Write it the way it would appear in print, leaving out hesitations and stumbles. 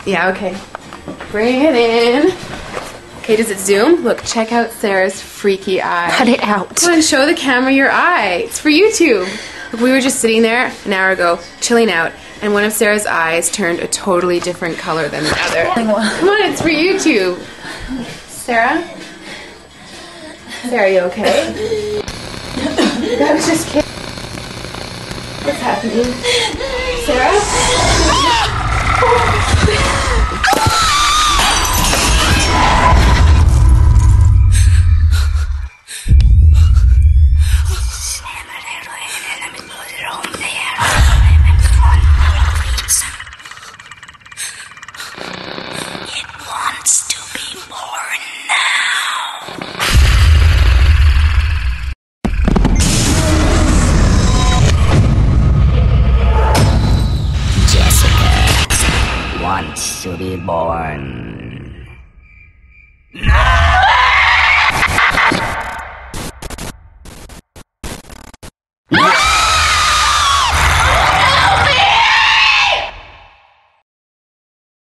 Yeah, okay. Bring it in. Okay, does it zoom? Look, check out Sarah's freaky eye. Cut it out. Come on, show the camera your eye. It's for YouTube. Look, we were just sitting there an hour ago, chilling out, and one of Sarah's eyes turned a totally different color than the other. Come on, it's for YouTube. Sarah? Sarah, you okay? I was just kidding. What's happening? Sarah? It wants to be born now. Jessica wants to be born. No!